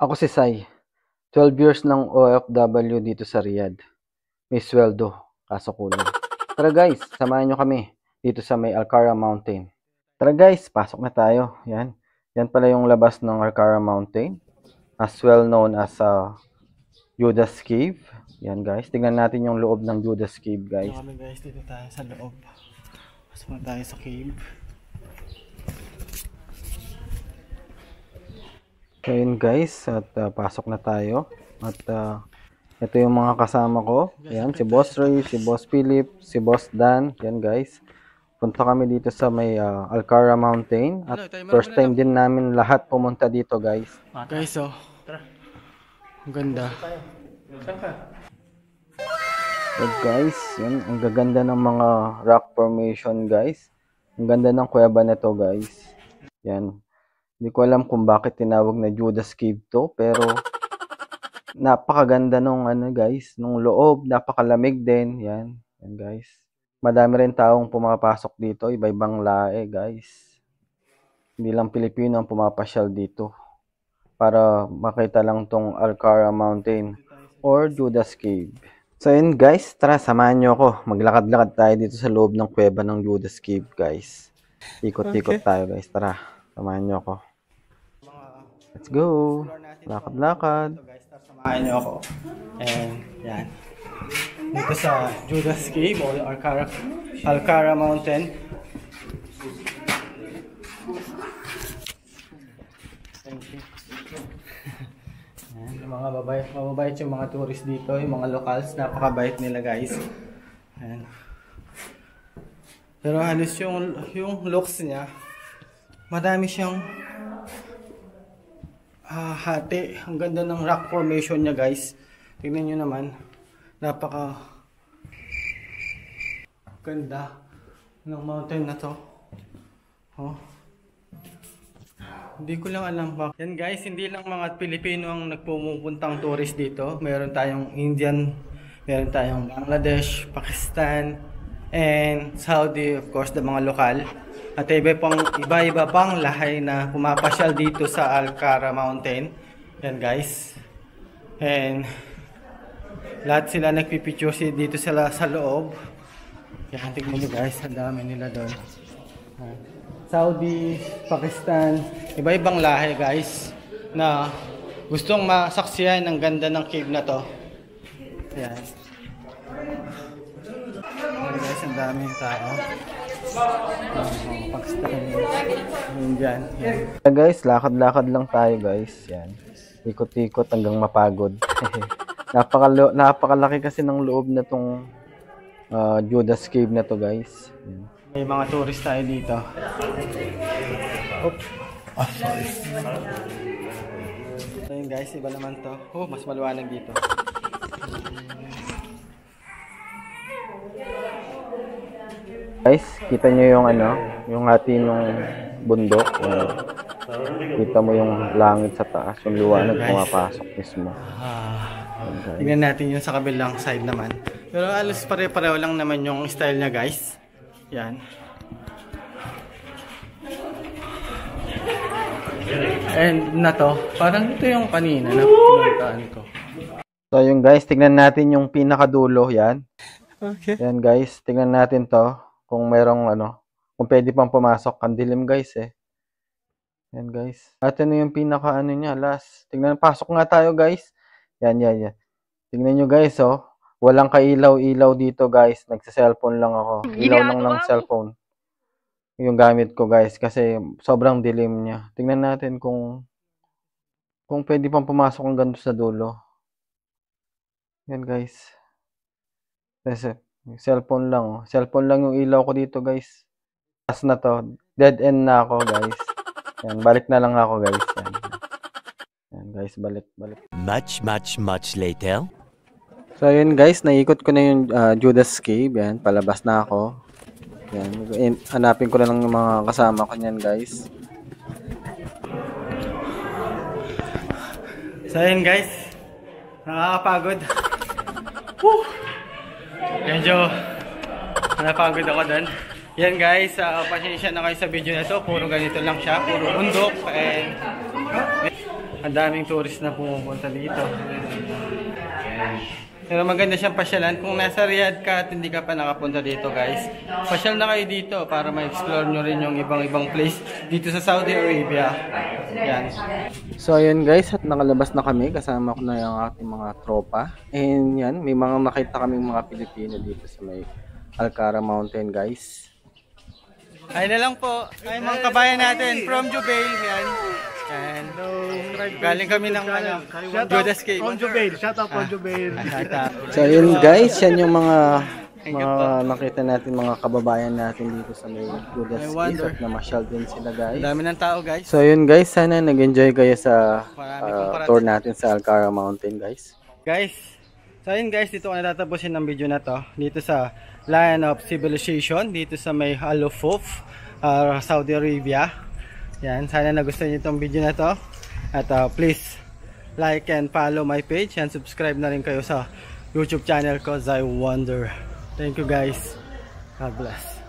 Ako si Sai, 12 years ng OFW dito sa Riyadh. May sweldo, kaso kulang. Tara guys, samahan nyo kami dito sa may Alcara Mountain. Tara guys, pasok na tayo. Yan. Yan pala yung labas ng Alcara Mountain. As well known as Judas Cave. Yan guys, tingnan natin yung loob ng Judas Cave guys. Kami guys, dito tayo sa loob. Pasok na tayo sa cave. So yun guys, at pasok na tayo. At ito yung mga kasama ko. Ayan, si Boss Ray, si Boss Philip, si Boss Dan. Yan guys. Punta kami dito sa may Alcara Mountain. At first time din namin lahat pumunta dito guys. Guys, oh. Ang ganda. So guys, yan, ang gaganda ng mga rock formation guys. Ang ganda ng kuweba na to guys. Yan. Hindi ko alam kung bakit tinawag na Judas Cave to, pero napakaganda nung guys, nung loob, napakalamig din, yan guys. Madami rin taong pumapasok dito, iba-ibang lahi guys. Hindi lang Pilipino ang pumapasyal dito para makita lang tong Alcara Mountain or Judas Cave. So yun guys, tara samahan nyo ako. Maglakad-lakad tayo dito sa loob ng kuweba ng Judas Cave guys. Ikot-ikot tayo guys, tara. Samahan nyo ako. Let's go. Lakad-lakad. Samahan niyo ako. And yan. Dito sa Judas Cave o Alcara Mountain. Thank you. Yan, mga mababait yung mga tourist dito, yung mga locals, napakabait nila guys. Yan. Pero halos yung looks niya, madami siyang hati. Ang ganda ng rock formation niya guys. Tingnan nyo naman. Napaka ganda ng mountain na to. Oh. Hindi ko lang alam ba. Yan guys, hindi lang mga Pilipino ang nagpumupuntang tourist dito. Meron tayong Indian, meron tayong Bangladesh, Pakistan, and Saudi, of course, the mga lokal. At iba-iba pang lahi na pumapasyal dito sa Alcara Mountain. Yan guys. And lahat sila nagpipicture dito sila sa loob. Yan, tignan nyo guys, ang dami nila doon. Saudi, Pakistan, iba-ibang lahi guys na gustong masaksiyan ang ganda ng cave na to. Yan. Yan guys, ang daming tao. Guys, lakad-lakad lang tayo guys. Yan. Ikot-ikot hanggang mapagod. Napakalaki kasi ng loob na tong Judas Cave na to guys. Yan. May mga tourist tayo dito. Sorry. So yun guys, iba naman to. Oh, mas maliwanag dito. Guys, kita nyo yung yung hati ng bundok. Kita mo yung langit sa taas, yung liwanag pumapasok mismo. Tingnan natin yung sa kabilang side naman. Pero alos pare-pareho lang naman yung style niya guys. Yan. And na to, parang ito yung kanina na pinuntaan ko. So yung guys, tingnan natin yung pinakadulo, yan. Okay. Yan guys, tingnan natin to. Kung merong kung pwede pang pumasok. Ang dilim guys eh. Yan guys. At yung pinaka niya, last. Tingnan, pasok nga tayo guys. Yan. Tingnan nyo guys oh. Walang kailaw-ilaw dito guys. Nagsa-cellphone lang ako. Ilaw lang ng cellphone. Yung gamit ko guys. Kasi sobrang dilim niya. Tingnan natin kung pwede pang pumasok ang ganito sa dulo. Yan guys. Kasi cellphone lang oh. Cellphone lang yung ilaw ko dito guys. Last na to. Dead end na ako guys. Yan, balik na lang ako guys. Yan guys, balik. Much later. So ayun guys, naikot ko na yung Judas Cave. Yan, palabas na ako. Yan, hanapin ko na lang yung mga kasama ko niyan guys. So ayun guys, nakakapagod. Woo! Medyo napagod ako doon. Yan guys, pasensya na kayo sa video na to. Puro ganito lang siya, puro bundok. And Ang daming tourist na pumupunta dito. Pero maganda siyang pasyalan. Kung nasa Riyadh ka at hindi ka pa nakapunta dito guys, pasyal na kayo dito para ma-explore nyo rin yung ibang place dito sa Saudi Arabia. Yan. So ayun guys, at nakalabas na kami. Kasama ko na yung ating mga tropa. And yan, may mga nakita kaming mga Pilipino dito sa may Alcara Mountain guys. Ay na lang po. Ay mga kabayan natin from Jubail. Yan. And galing kami ng Judas Cave. On Jubail. Shout out on Jubail. So yun guys, yan yung mga nakita natin, mga kababayan natin dito sa may Judas Cave at namasyal din sila guys. Dami ng tao guys. So yun guys, sana nag-enjoy kayo sa tour natin sa Alcara Mountain guys. So yun guys, dito ko natatapusin ang video na to. Dito sa Lion of Civilization, dito sa may Al Fuf, Saudi Arabia. Yan, sana nagustuhan niyo itong video na to. At please like and follow my page and subscribe na rin kayo sa YouTube channel ko, Zai Wonder. Thank you guys. God bless.